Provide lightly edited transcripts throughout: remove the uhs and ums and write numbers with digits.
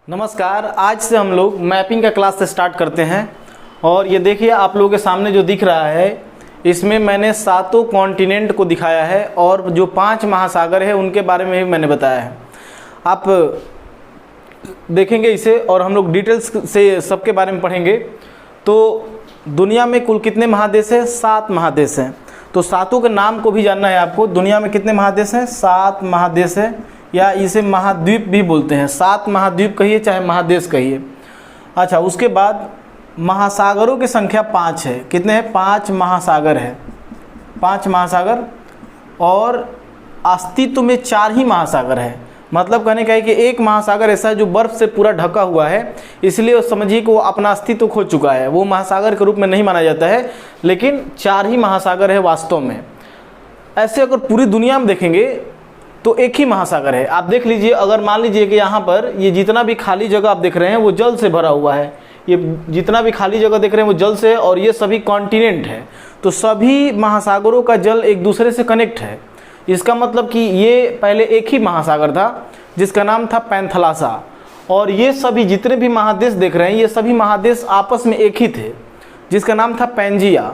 नमस्कार। आज से हम लोग मैपिंग का क्लास से स्टार्ट करते हैं और ये देखिए आप लोगों के सामने जो दिख रहा है इसमें मैंने 7 कॉन्टिनेंट को दिखाया है और जो 5 महासागर है उनके बारे में भी मैंने बताया है। आप देखेंगे इसे और हम लोग डिटेल्स से सबके बारे में पढ़ेंगे। तो दुनिया में कुल कितने महादेश हैं? 7 महादेश हैं। तो 7 के नाम को भी जानना है आपको। दुनिया में कितने महादेश हैं? 7 महादेश हैं, या इसे महाद्वीप भी बोलते हैं। 7 महाद्वीप कहिए चाहे महादेश कहिए। अच्छा, उसके बाद महासागरों की संख्या 5 है। कितने हैं? 5 महासागर है। 5 महासागर, और अस्तित्व में 4 ही महासागर है। मतलब कहने का है कि एक महासागर ऐसा है जो बर्फ से पूरा ढका हुआ है, इसलिए समझिए कि वो अपना अस्तित्व खो चुका है। वो महासागर के रूप में नहीं माना जाता है, लेकिन 4 ही महासागर है वास्तव में। ऐसे अगर पूरी दुनिया में देखेंगे तो एक ही महासागर है। आप देख लीजिए, अगर मान लीजिए कि यहाँ पर ये जितना भी खाली जगह आप देख रहे हैं वो जल से भरा हुआ है। ये जितना भी खाली जगह देख रहे हैं वो जल से है, और ये सभी कॉन्टिनेंट है। तो सभी महासागरों का जल एक दूसरे से कनेक्ट है। इसका मतलब कि ये पहले एक ही महासागर था जिसका नाम था पैंथलासा, और ये सभी जितने भी महादेश देख रहे हैं ये सभी महादेश आपस में एक ही थे जिसका नाम था पैंजिया।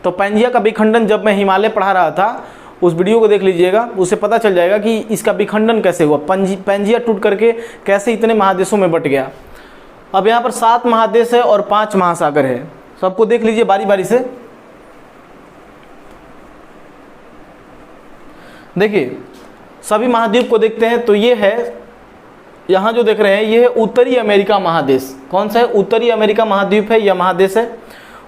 तो पैंजिया का विखंडन जब मैं हिमालय पढ़ा रहा था, उस वीडियो को देख लीजिएगा, उससे पता चल जाएगा कि इसका विखंडन कैसे हुआ, पैंजिया टूट करके कैसे इतने महादेशों में बट गया। अब यहाँ पर 7 महादेश है और 5 महासागर है। सबको देख लीजिए बारी बारी से। देखिए सभी महाद्वीप को देखते हैं। तो ये है, यहाँ जो देख रहे हैं ये है उत्तरी अमेरिका महादेश। कौन सा है? उत्तरी अमेरिका महाद्वीप है या महादेश है।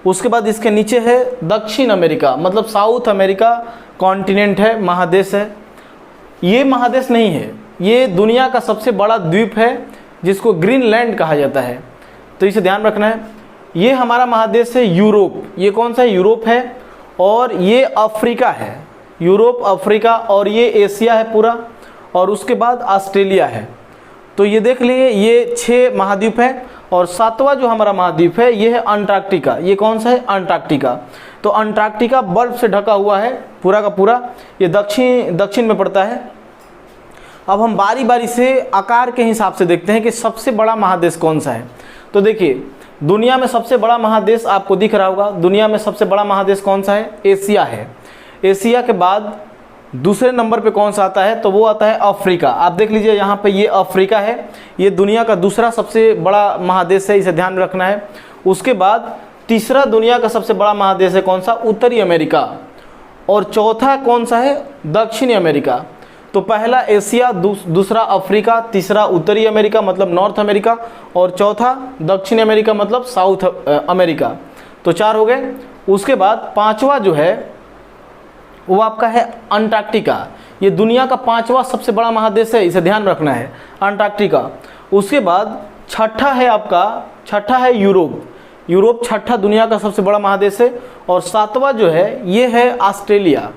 उसके बाद इसके नीचे है दक्षिण अमेरिका, मतलब साउथ अमेरिका कॉन्टिनेंट है, महादेश है। ये महादेश नहीं है, ये दुनिया का सबसे बड़ा द्वीप है जिसको ग्रीनलैंड कहा जाता है। तो इसे ध्यान रखना है। ये हमारा महादेश है यूरोप। ये कौन सा है? यूरोप है। और ये अफ्रीका है, यूरोप, अफ्रीका, और ये एशिया है पूरा। और उसके बाद ऑस्ट्रेलिया है। तो ये देख लिए, ये 6 महाद्वीप है। और 7वां जो हमारा महाद्वीप है ये है अंटार्कटिका। ये कौन सा है? अंटार्कटिका। तो अंटार्कटिका बर्फ से ढका हुआ है पूरा का पूरा। ये दक्षिण में पड़ता है। अब हम बारी बारी से आकार के हिसाब से देखते हैं कि सबसे बड़ा महादेश कौन सा है। तो देखिए, दुनिया में सबसे बड़ा महादेश आपको दिख रहा होगा। दुनिया में सबसे बड़ा महादेश कौन सा है? एशिया है। एशिया के बाद दूसरे नंबर पे कौन सा आता है? तो वो आता है अफ्रीका। आप देख लीजिए यहाँ पे ये अफ्रीका है। ये दुनिया का दूसरा सबसे बड़ा महादेश है, इसे ध्यान रखना है। उसके बाद तीसरा दुनिया का सबसे बड़ा महादेश है कौन सा? उत्तरी अमेरिका। और चौथा कौन सा है? दक्षिणी अमेरिका। तो पहला एशिया, दूसरा अफ्रीका, तीसरा उत्तरी अमेरिका मतलब नॉर्थ अमेरिका, और चौथा दक्षिणी अमेरिका मतलब साउथ अमेरिका। तो 4 हो गए। उसके बाद 5वां जो है वो आपका है अंटार्कटिका। ये दुनिया का 5वां सबसे बड़ा महादेश है, इसे ध्यान रखना है, अंटार्कटिका। उसके बाद छठा है आपका, छठा है यूरोप। यूरोप छठा दुनिया का सबसे बड़ा महादेश है। और 7वां जो है ये है ऑस्ट्रेलिया।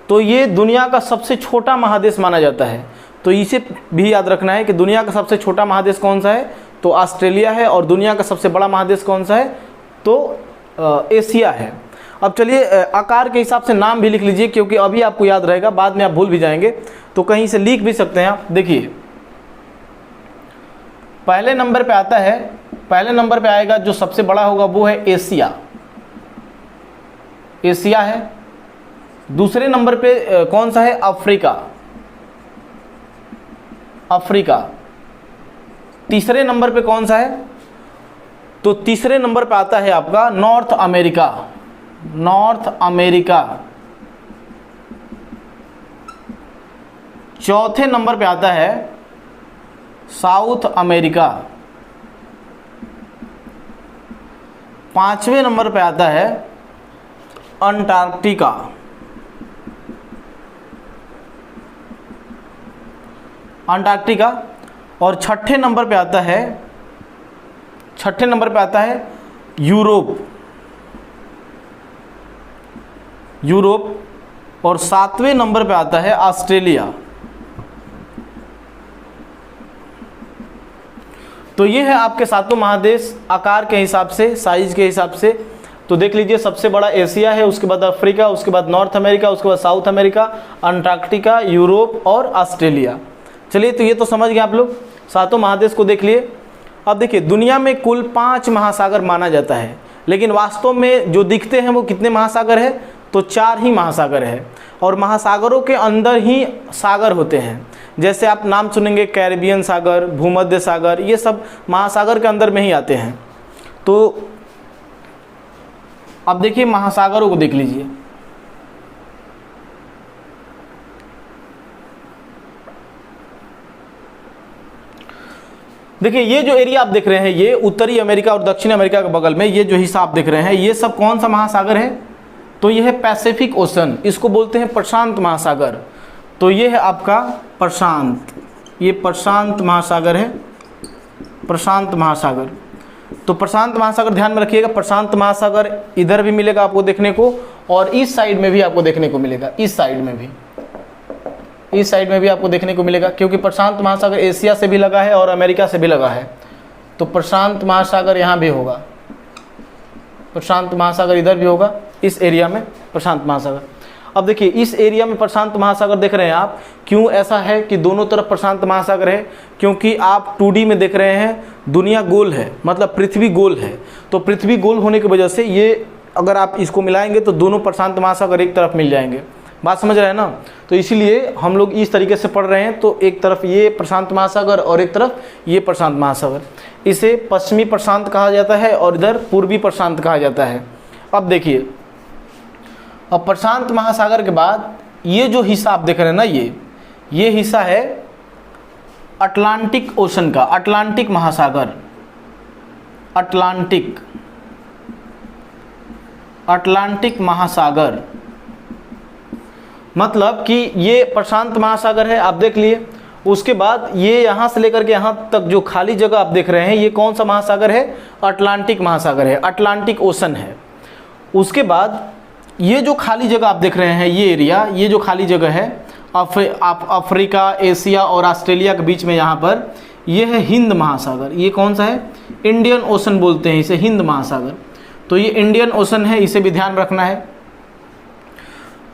तो ये दुनिया का सबसे छोटा महादेश माना जाता है। तो इसे भी याद रखना है कि दुनिया का सबसे छोटा महादेश कौन सा है? तो ऑस्ट्रेलिया है। और दुनिया का सबसे बड़ा महादेश कौन सा है? तो एशिया है। अब चलिए आकार के हिसाब से नाम भी लिख लीजिए, क्योंकि अभी आपको याद रहेगा, बाद में आप भूल भी जाएंगे। तो कहीं से लिख भी सकते हैं आप। देखिए पहले नंबर पे आता है, पहले नंबर पे आएगा जो सबसे बड़ा होगा वो है एशिया। एशिया है। दूसरे नंबर पे कौन सा है? अफ्रीका। अफ्रीका। तीसरे नंबर पे कौन सा है? तो तीसरे नंबर पे आता है आपका नॉर्थ अमेरिका। North America. चौथे नंबर पे आता है साउथ अमेरिका। 5वें नंबर पे आता है अंटार्कटिका। अंटार्कटिका। और छठे नंबर पे आता है, छठे नंबर पे आता है यूरोप। यूरोप। और 7वें नंबर पे आता है ऑस्ट्रेलिया। तो ये है आपके 7 महादेश आकार के हिसाब से, साइज के हिसाब से। तो देख लीजिए, सबसे बड़ा एशिया है, उसके बाद अफ्रीका, उसके बाद नॉर्थ अमेरिका, उसके बाद साउथ अमेरिका, अंटार्कटिका, यूरोप और ऑस्ट्रेलिया। चलिए, तो ये तो समझ गए आप लोग। सातों महादेश को देख लिए। अब देखिए दुनिया में कुल 5 महासागर माना जाता है, लेकिन वास्तव में जो दिखते हैं वो कितने महासागर है, तो 4 ही महासागर है। और महासागरों के अंदर ही सागर होते हैं, जैसे आप नाम सुनेंगे कैरिबियन सागर, भूमध्य सागर, ये सब महासागर के अंदर में ही आते हैं। तो अब देखिए महासागरों को देख लीजिए। देखिए ये जो एरिया आप देख रहे हैं, ये उत्तरी अमेरिका और दक्षिणी अमेरिका के बगल में ये जो हिस्सा आप देख रहे हैं, ये सब कौन सा महासागर है, तो ये है पैसिफिक ओशन, इसको बोलते हैं प्रशांत महासागर। तो ये है आपका प्रशांत, ये प्रशांत महासागर है, प्रशांत महासागर। तो प्रशांत महासागर ध्यान में रखिएगा, प्रशांत महासागर इधर भी मिलेगा आपको देखने को, और इस साइड में भी आपको देखने को मिलेगा, इस साइड में भी, इस साइड में भी आपको देखने को मिलेगा, क्योंकि प्रशांत महासागर एशिया से भी लगा है और अमेरिका से भी लगा है। तो प्रशांत महासागर यहाँ भी होगा, प्रशांत महासागर इधर भी होगा, इस एरिया में प्रशांत महासागर। अब देखिए इस एरिया में प्रशांत महासागर देख रहे हैं आप, क्यों ऐसा है कि दोनों तरफ प्रशांत महासागर है, क्योंकि आप 2D में देख रहे हैं, दुनिया गोल है, मतलब पृथ्वी गोल है। तो पृथ्वी गोल होने की वजह से ये अगर आप इसको मिलाएंगे तो दोनों प्रशांत महासागर एक तरफ मिल जाएंगे। बात समझ रहे हैं ना। तो इसीलिए हम लोग इस तरीके से पढ़ रहे हैं, तो एक तरफ ये प्रशांत महासागर और एक तरफ ये प्रशांत महासागर। इसे पश्चिमी प्रशांत कहा जाता है और इधर पूर्वी प्रशांत कहा जाता है। अब देखिए, अब प्रशांत महासागर के बाद ये जो हिस्सा आप देख रहे हैं ना, ये हिस्सा है अटलांटिक ओशन का, अटलांटिक महासागर, अटलांटिक महासागर, मतलब कि ये प्रशांत महासागर है, आप देख लिए। उसके बाद ये यहाँ से लेकर के यहाँ तक जो खाली जगह आप देख रहे हैं, ये कौन सा महासागर है, अटलांटिक महासागर है, अटलांटिक ओशन है। उसके बाद ये जो खाली जगह आप देख रहे हैं, ये एरिया, ये जो खाली जगह है अफ्रीका, एशिया और ऑस्ट्रेलिया के बीच में, यहाँ पर ये है हिंद महासागर। ये कौन सा है, इंडियन ओशन बोलते हैं इसे, हिंद महासागर। तो ये इंडियन ओशन है, इसे भी ध्यान रखना है।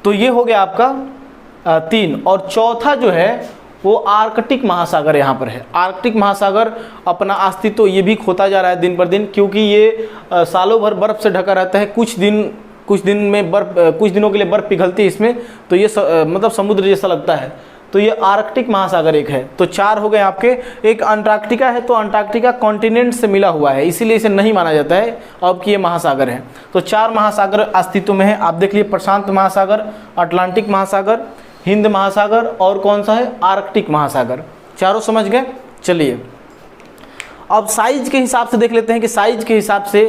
तो ये हो गया आपका 3। और चौथा जो है वो आर्कटिक महासागर यहाँ पर है। आर्कटिक महासागर अपना अस्तित्व ये भी खोता जा रहा है दिन पर दिन, क्योंकि ये सालों भर बर्फ़ से ढका रहता है। कुछ दिन में कुछ दिनों के लिए बर्फ़ पिघलती है इसमें, तो ये मतलब समुद्र जैसा लगता है। तो ये आर्कटिक महासागर एक है। तो 4 हो गए आपके। एक अंटार्कटिका है, तो अंटार्कटिका कॉन्टिनेंट से मिला हुआ है, इसीलिए इसे नहीं माना जाता है अब कि ये महासागर है। तो 4 महासागर अस्तित्व में है। आप देख लिए, प्रशांत महासागर, अटलांटिक महासागर, हिंद महासागर और कौन सा है, आर्कटिक महासागर। चारों समझ गए। चलिए अब साइज के हिसाब से देख लेते हैं कि साइज के हिसाब से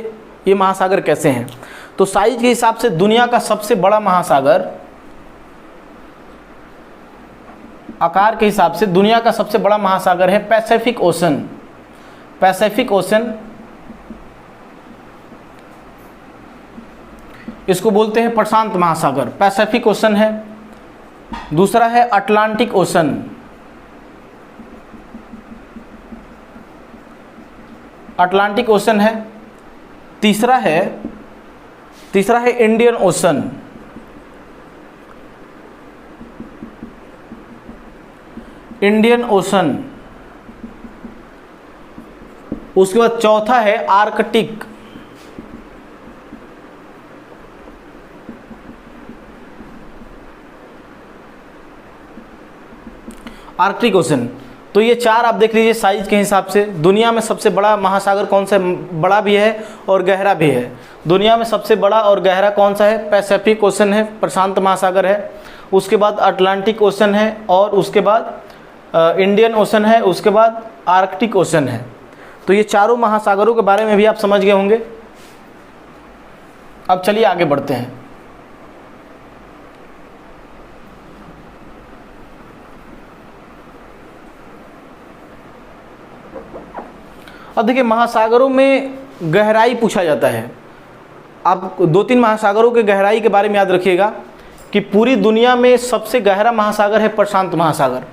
ये महासागर कैसे हैं। तो साइज के हिसाब से दुनिया का सबसे बड़ा महासागर, आकार के हिसाब से दुनिया का सबसे बड़ा महासागर है पैसिफिक ओशन। पैसिफिक ओशन, इसको बोलते हैं प्रशांत महासागर, पैसिफिक ओशन है। दूसरा है अटलांटिक ओशन, अटलांटिक ओशन है। तीसरा है इंडियन ओशन, इंडियन ओशन। उसके बाद चौथा है आर्कटिक, आर्कटिक ओशन। तो ये 4 आप देख लीजिए साइज के हिसाब से। दुनिया में सबसे बड़ा महासागर कौन सा, बड़ा भी है और गहरा भी है। दुनिया में सबसे बड़ा और गहरा कौन सा है, पैसिफिक ओशन है, प्रशांत महासागर है। उसके बाद अटलांटिक ओशन है और उसके बाद इंडियन ओशन है, उसके बाद आर्कटिक ओशन है। तो ये चारों महासागरों के बारे में भी आप समझ गए होंगे। अब चलिए आगे बढ़ते हैं। अब देखिए महासागरों में गहराई पूछा जाता है। आप 2-3 महासागरों के गहराई के बारे में याद रखिएगा कि पूरी दुनिया में सबसे गहरा महासागर है प्रशांत महासागर।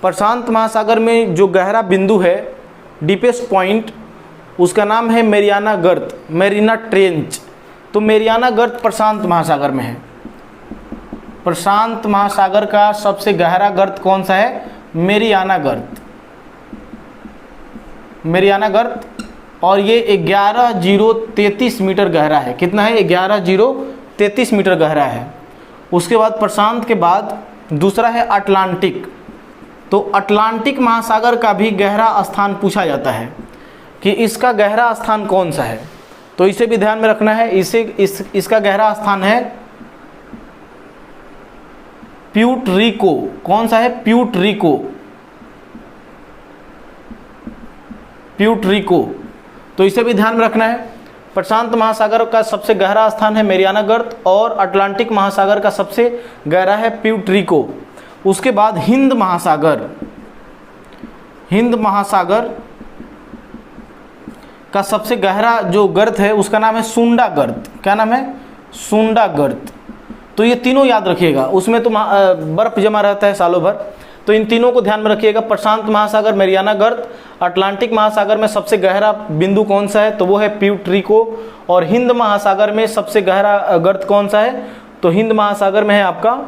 प्रशांत महासागर में जो गहरा बिंदु है, डीपेस्ट पॉइंट, उसका नाम है मेरियाना गर्त, मेरिना ट्रेंच। तो मेरियाना गर्त प्रशांत महासागर में है। प्रशांत महासागर का सबसे गहरा गर्त कौन सा है, मेरियाना गर्त। मेरियाना गर्त, और ये 11,033 मीटर गहरा है। कितना है? 11,033 मीटर गहरा है। उसके बाद प्रशांत के बाद दूसरा है अटलांटिक। तो अटलांटिक महासागर का भी गहरा स्थान पूछा जाता है कि इसका गहरा स्थान कौन सा है, तो इसे भी ध्यान में रखना है। इसका गहरा स्थान है प्यूर्टोरिको। कौन सा है? प्यूर्टोरिको। प्यूर्टोरिको, तो इसे भी ध्यान में रखना है। प्रशांत महासागर का सबसे गहरा स्थान है मेरियाना गर्त, और अटलांटिक महासागर का सबसे गहरा है प्यूर्टोरिको। उसके बाद हिंद महासागर, हिंद महासागर का सबसे गहरा जो गर्त है उसका नाम है सुंडा गर्त। क्या नाम है? सुंडा गर्त। तो ये तीनों याद रखिएगा, उसमें तो बर्फ जमा रहता है सालों भर, तो इन तीनों को ध्यान में रखिएगा। प्रशांत महासागर, मेरियाना गर्त, अटलांटिक महासागर में सबसे गहरा बिंदु कौन सा है, तो वो है प्यूर्टोरिको। और हिंद महासागर में सबसे गहरा गर्त कौन सा है, तो हिंद महासागर में है आपका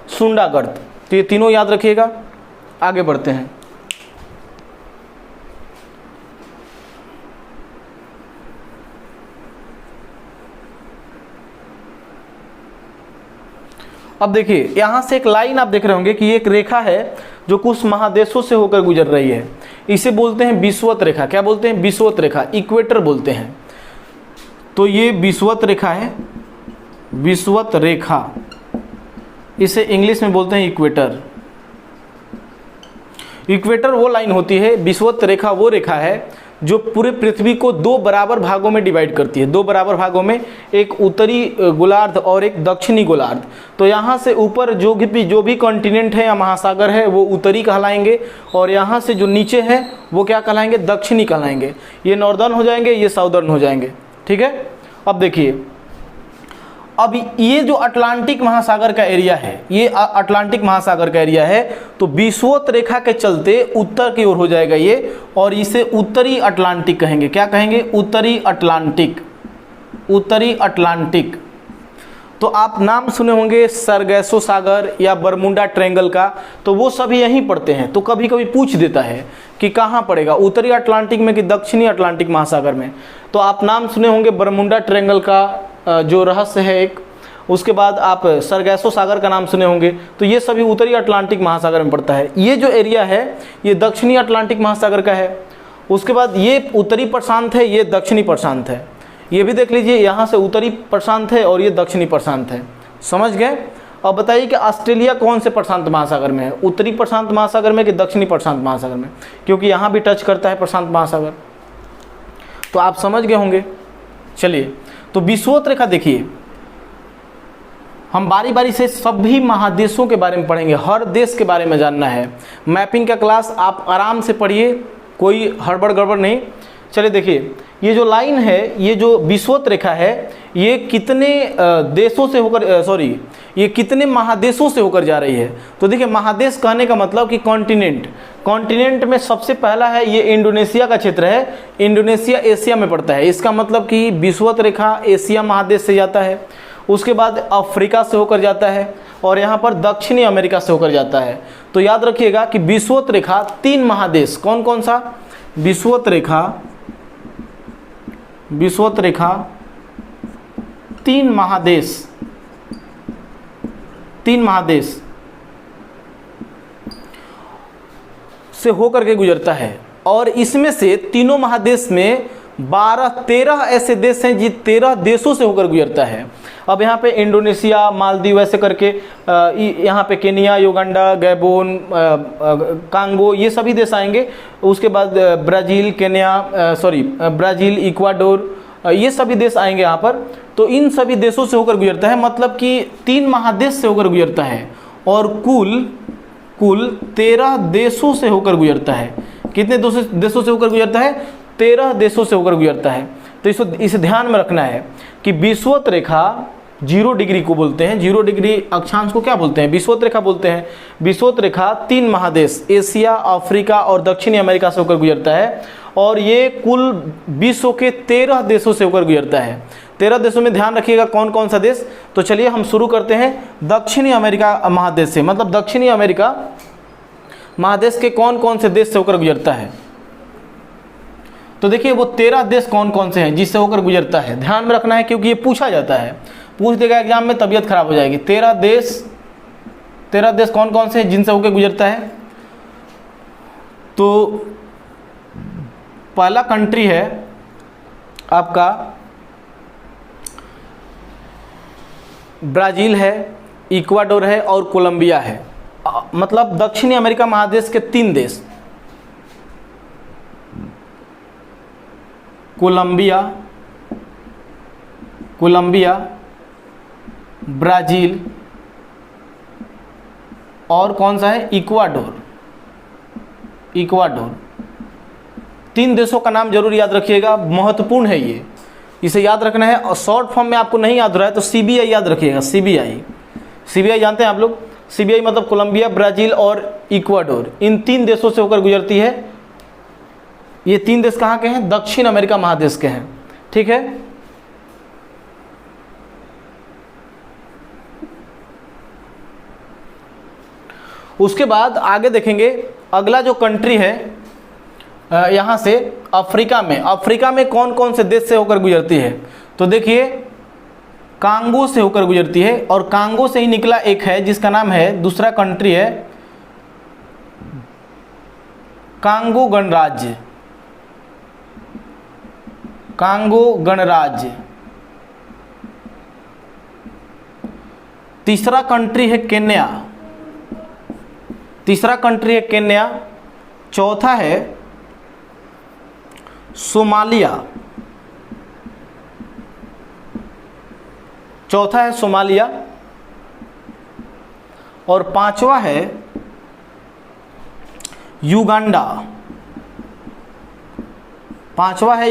सुंडा गर्त। तो ये तीनों याद रखिएगा। आगे बढ़ते हैं। अब देखिए यहाँ से एक लाइन आप देख रहे होंगे कि एक रेखा है जो कुछ महादेशों से होकर गुजर रही है। इसे बोलते हैं विषुवत रेखा। क्या बोलते हैं? विषुवत रेखा, इक्वेटर बोलते हैं। तो ये विषुवत रेखा है, विषुवत रेखा, इसे इंग्लिश में बोलते हैं इक्वेटर। इक्वेटर वो लाइन होती है, विषुवत रेखा वो रेखा है जो पूरे पृथ्वी को दो बराबर भागों में डिवाइड करती है। दो बराबर भागों में, एक उत्तरी गोलार्ध और एक दक्षिणी गोलार्ध। तो यहाँ से ऊपर जो भी कॉन्टिनेंट है या महासागर है वो उत्तरी कहलाएंगे, और यहाँ से जो नीचे है वो क्या कहलाएंगे? दक्षिणी कहलाएंगे। ये नॉर्दर्न हो जाएंगे, ये साउदर्न हो जाएंगे। ठीक है। अब देखिए, अब ये जो अटलांटिक महासागर का एरिया है, ये अटलांटिक महासागर का एरिया है, तो विषुवत रेखा के चलते उत्तर की ओर हो जाएगा ये, और इसे उत्तरी अटलांटिक कहेंगे। क्या कहेंगे? उत्तरी अटलांटिक। उत्तरी अटलांटिक। तो आप नाम सुने होंगे सरगैसो सागर या बरमुंडा ट्रायंगल का, तो वो सभी यहीं पड़ते हैं। तो कभी कभी पूछ देता है कि कहाँ पड़ेगा, उत्तरी अटलांटिक में कि दक्षिणी अटलांटिक महासागर में। तो आप नाम सुने होंगे बरमुंडा ट्रायंगल का जो रहस्य है एक, उसके बाद आप सरगैसो सागर का नाम सुने होंगे। तो ये सभी उत्तरी अटलांटिक महासागर में पड़ता है। ये जो एरिया है ये दक्षिणी अटलांटिक महासागर का है। उसके बाद ये उत्तरी प्रशांत है, ये दक्षिणी प्रशांत है। ये भी देख लीजिए, यहाँ से उत्तरी प्रशांत है और ये दक्षिणी प्रशांत है। समझ गए? अब बताइए कि ऑस्ट्रेलिया कौन से प्रशांत महासागर में है, उत्तरी प्रशांत महासागर में कि दक्षिणी प्रशांत महासागर में, क्योंकि यहाँ भी टच करता है प्रशांत महासागर। तो आप समझ गए होंगे। चलिए, तो विषुवत रेखा देखिए, हम बारी बारी से सभी महादेशों के बारे में पढ़ेंगे, हर देश के बारे में जानना है। मैपिंग का क्लास आप आराम से पढ़िए, कोई हड़बड़ गड़बड़ नहीं। चलिए देखिए, ये जो लाइन है, ये जो विषुवत रेखा है, ये कितने देशों से होकर ये कितने महादेशों से होकर जा रही है। तो देखिए, महादेश कहने का मतलब कि कॉन्टिनेंट। कॉन्टिनेंट में सबसे पहला है ये इंडोनेशिया का क्षेत्र है। इंडोनेशिया एशिया में पड़ता है, इसका मतलब कि विषुवत रेखा एशिया महादेश से जाता है। उसके बाद अफ्रीका से होकर जाता है, और यहाँ पर दक्षिणी अमेरिका से होकर जाता है। तो याद रखिएगा कि विषुवत रेखा 3 महादेश, कौन कौन सा? विषुवत रेखा 3 महादेश, 3 महादेश से होकर के गुजरता है। और इसमें से तीनों महादेश में 13 ऐसे देश हैं, जी 13 देशों से होकर गुजरता है। अब यहाँ पे इंडोनेशिया, मालदीव ऐसे करके, यहाँ पे केनिया, युगांडा, गैबोन, कांगो, ये सभी देश आएंगे। उसके बाद ब्राज़ील, ब्राज़ील, इक्वाडोर, ये सभी देश आएंगे यहाँ पर। तो इन सभी देशों से होकर गुजरता है, मतलब कि 3 महादेश से होकर गुजरता है, और कुल 13 देशों से होकर गुजरता है। कितने देशों से होकर गुजरता है? 13 देशों से होकर गुजरता है। तो इसे ध्यान में रखना है कि विषुवत रेखा 0 डिग्री को बोलते हैं। 0 डिग्री अक्षांश को क्या बोलते हैं? विषुवत रेखा बोलते हैं। विषुवत रेखा 3 महादेश एशिया, अफ्रीका और दक्षिणी अमेरिका से होकर गुजरता है, और ये कुल विश्व के 13 देशों से होकर गुजरता है। 13 देशों में ध्यान रखिएगा कौन कौन सा देश। तो चलिए हम शुरू करते हैं दक्षिणी अमेरिका महादेश से, मतलब दक्षिणी अमेरिका महादेश के कौन कौन से देश से होकर गुजरता है। तो देखिए वो 13 देश कौन कौन से हैं जिससे होकर गुजरता है, ध्यान में रखना है क्योंकि ये पूछा जाता है, पूछ देगा एग्जाम में, तबीयत खराब हो जाएगी। 13 देश कौन कौन से हैं जिनसे होकर गुजरता है। तो पहला कंट्री है आपका ब्राज़ील है, इक्वाडोर है और कोलंबिया है। मतलब दक्षिणी अमेरिका महादेश के 3 देश, कोलंबिया, ब्राज़ील और कौन सा है, इक्वाडोर। 3 देशों का नाम जरूर याद रखिएगा, महत्वपूर्ण है ये, इसे याद रखना है। और शॉर्ट फॉर्म में आपको नहीं याद रहा है तो CBI याद रखिएगा। CBI जानते हैं आप लोग, CBI मतलब कोलंबिया, ब्राज़ील और इक्वाडोर, इन 3 देशों से होकर गुजरती है। ये 3 देश कहाँ के हैं, दक्षिण अमेरिका महादेश के हैं, ठीक है। उसके बाद आगे देखेंगे, अगला जो कंट्री है यहाँ से अफ्रीका में कौन कौन से देश से होकर गुजरती है। तो देखिए कांगो से होकर गुजरती है, और कांगो से ही निकला एक है जिसका नाम है, दूसरा कंट्री है कांगो गणराज्य। तीसरा कंट्री है केन्या। चौथा है सोमालिया। और 5वां है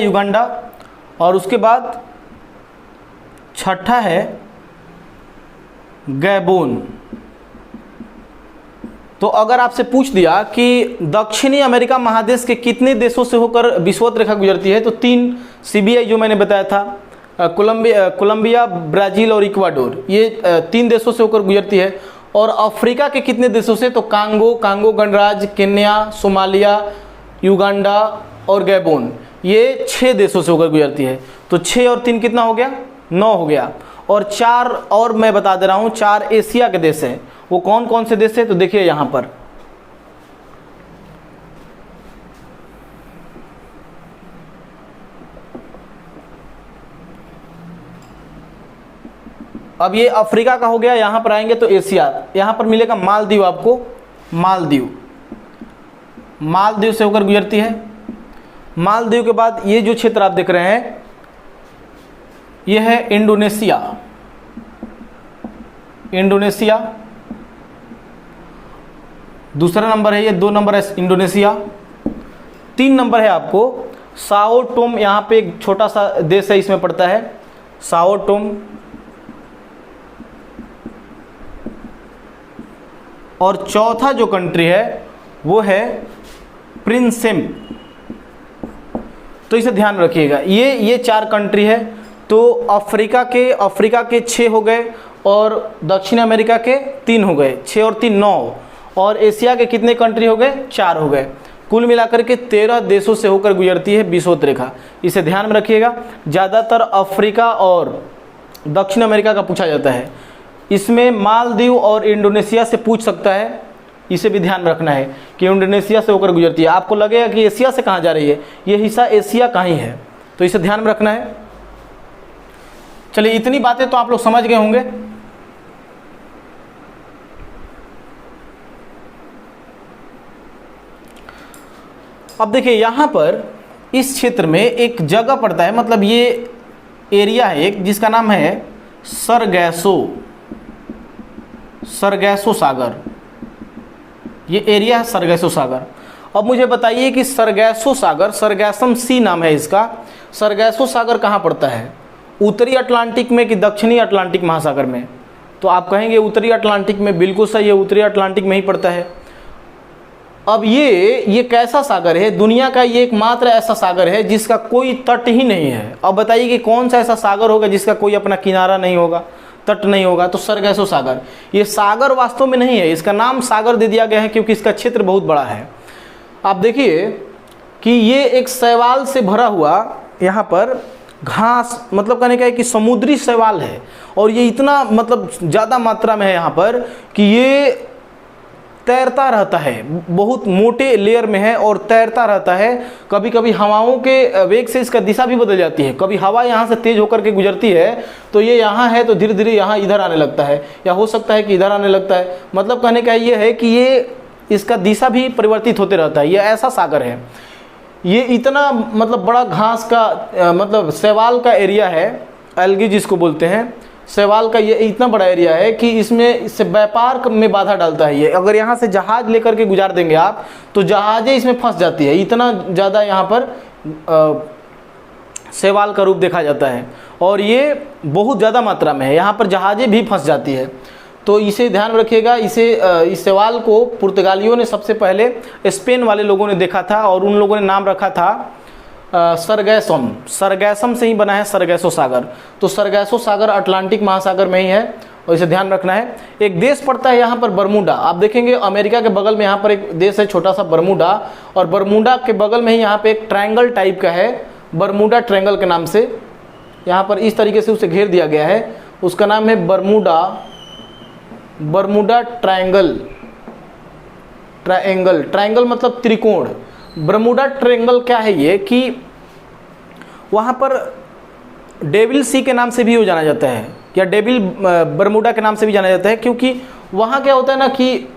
युगांडा। और उसके बाद 6ठा है गैबोन। तो अगर आपसे पूछ दिया कि दक्षिणी अमेरिका महादेश के कितने देशों से होकर विषुवत रेखा गुजरती है, तो 3 CBI जो मैंने बताया था, कोलंबिया, ब्राज़ील और इक्वाडोर, ये 3 देशों से होकर गुजरती है। और अफ्रीका के कितने देशों से, तो कांगो गणराज्य, केन्या, सोमालिया, युगांडा और गैबोन, ये 6 देशों से होकर गुजरती है। तो 6 और 3 कितना हो गया, 9 हो गया। और 4 और मैं बता दे रहा हूँ, 4 एशिया के देश हैं। वो कौन कौन से देश है, तो देखिए यहाँ पर अब ये अफ्रीका का हो गया। यहाँ पर आएंगे तो एशिया, यहाँ पर मिलेगा मालदीव आपको, मालदीव से होकर गुजरती है। मालदीव के बाद ये जो क्षेत्र आप देख रहे हैं ये है इंडोनेशिया। दूसरा नंबर है ये, 2 नंबर है इंडोनेशिया। 3 नंबर है आपको साओ टोम, यहाँ पे एक छोटा सा देश है, इसमें पड़ता है साओ टोम। और चौथा जो कंट्री है वो है प्रिंसेप। तो इसे ध्यान रखिएगा, ये 4 कंट्री है। तो अफ्रीका के 6 हो गए और दक्षिण अमेरिका के 3 हो गए, 6 और 3 9। और एशिया के कितने कंट्री हो गए, 4 हो गए। कुल मिलाकर के 13 देशों से होकर गुजरती है विषुवत रेखा। इसे ध्यान में रखिएगा, ज़्यादातर अफ्रीका और दक्षिण अमेरिका का पूछा जाता है। इसमें मालदीव और इंडोनेशिया से पूछ सकता है, इसे भी ध्यान रखना है कि इंडोनेशिया से होकर गुजरती है। आपको लगेगा कि एशिया से कहाँ जा रही है, ये हिस्सा एशिया का ही है, तो इसे ध्यान में रखना है। चलिए इतनी बातें तो आप लोग समझ गए होंगे। अब देखिए यहाँ पर इस क्षेत्र में एक जगह पड़ता है, मतलब ये एरिया है एक, जिसका नाम है सरगैसो सागर। ये एरिया है सरगैसो सागर। अब मुझे बताइए कि सरगैसो सागर, सरगैसम सी नाम है इसका, सरगैसो सागर कहाँ पड़ता है, उत्तरी अटलांटिक में कि दक्षिणी अटलांटिक महासागर में? तो आप कहेंगे उत्तरी अटलांटिक में, बिल्कुल सही है, उत्तरी अटलांटिक में ही पड़ता है। अब ये कैसा सागर है, दुनिया का ये एकमात्र ऐसा सागर है जिसका कोई तट ही नहीं है। अब बताइए कि कौन सा ऐसा सागर होगा जिसका कोई अपना किनारा नहीं होगा, तट नहीं होगा? तो सरगैसो सागर। ये सागर वास्तव में नहीं है, इसका नाम सागर दे दिया गया है क्योंकि इसका क्षेत्र बहुत बड़ा है। आप देखिए कि ये एक शैवाल से भरा हुआ यहाँ पर घास, मतलब कहने का है कि समुद्री शैवाल है, और ये इतना मतलब ज़्यादा मात्रा में है यहाँ पर कि ये तैरता रहता है, बहुत मोटे लेयर में है और तैरता रहता है। कभी कभी हवाओं के वेग से इसका दिशा भी बदल जाती है, कभी हवा यहाँ से तेज होकर के गुजरती है तो ये यहाँ है तो धीरे धीरे यहाँ इधर आने लगता है, या हो सकता है कि इधर आने लगता है। मतलब कहने का ये है कि ये इसका दिशा भी परिवर्तित होते रहता है। ये ऐसा सागर है, ये इतना मतलब बड़ा घास का मतलब शैवाल का एरिया है, एल्गी जिसको बोलते हैं, शैवाल का ये इतना बड़ा एरिया है कि इससे व्यापार में बाधा डालता है। ये अगर यहाँ से जहाज लेकर के गुजार देंगे आप तो जहाजें इसमें फंस जाती है, इतना ज़्यादा यहाँ पर शैवाल का रूप देखा जाता है, और ये बहुत ज़्यादा मात्रा में है, यहाँ पर जहाजें भी फंस जाती है। तो इसे ध्यान रखिएगा। इस शैवाल को पुर्तगालियों ने सबसे पहले स्पेन वाले लोगों ने देखा था, और उन लोगों ने नाम रखा था सरगैसम। सरगैसम से ही बना है सरगैसो सागर। तो सरगैसो सागर अटलांटिक महासागर में ही है, और इसे ध्यान रखना है। एक देश पड़ता है यहाँ पर बरमूडा, आप देखेंगे अमेरिका के बगल में यहाँ पर एक देश है छोटा सा बरमूडा, और बरमूडा के बगल में ही यहाँ पे एक ट्रायंगल टाइप का है, बरमूडा ट्रायंगल के नाम से यहाँ पर इस तरीके से उसे घेर दिया गया है। उसका नाम है बरमूडा ट्रायंगल। ट्रायंगल मतलब त्रिकोण। बरमूडा ट्रायंगल क्या है ये कि वहाँ पर डेविल सी के नाम से भी वो जाना जाता है, या डेविल बरमूडा के नाम से भी जाना जाता है, क्योंकि वहाँ क्या होता है ना कि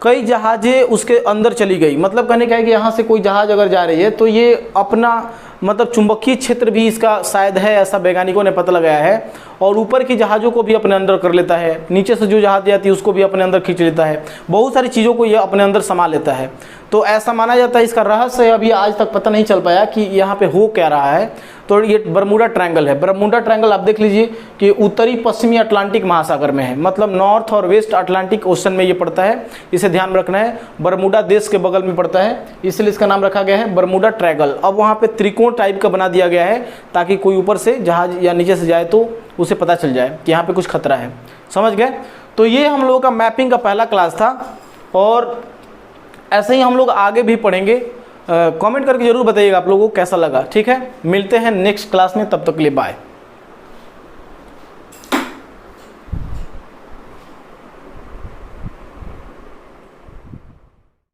कई जहाज़ें उसके अंदर चली गई। मतलब कहने का है कि यहाँ से कोई जहाज़ अगर जा रही है तो ये अपना मतलब चुंबकीय क्षेत्र भी इसका शायद है, ऐसा वैज्ञानिकों ने पता लगाया है, और ऊपर की जहाज़ों को भी अपने अंदर कर लेता है, नीचे से जो जहाज़ जाती है उसको भी अपने अंदर खींच लेता है, बहुत सारी चीज़ों को ये अपने अंदर समा लेता है। तो ऐसा माना जाता है। इसका रहस्य अभी आज तक पता नहीं चल पाया कि यहाँ पे हो क्या रहा है। तो ये बरमूडा ट्रायंगल है। बरमूडा ट्रायंगल आप देख लीजिए कि उत्तरी पश्चिमी अटलांटिक महासागर में है, मतलब नॉर्थ और वेस्ट अटलांटिक ओशन में ये पड़ता है। इसे ध्यान रखना है। बरमूडा देश के बगल में पड़ता है, इसलिए इसका नाम रखा गया है बरमूडा ट्रायंगल। अब वहाँ पे त्रिकोण टाइप का बना दिया गया है ताकि कोई ऊपर से जहाज या नीचे से जाए तो उसे पता चल जाए कि यहाँ पे कुछ खतरा है। समझ गए? तो ये हम लोगों का मैपिंग का पहला क्लास था, और ऐसे ही हम लोग आगे भी पढ़ेंगे। कमेंट करके ज़रूर बताइएगा आप लोगों को कैसा लगा। ठीक है, मिलते हैं नेक्स्ट क्लास में, तब तक के लिए बाय।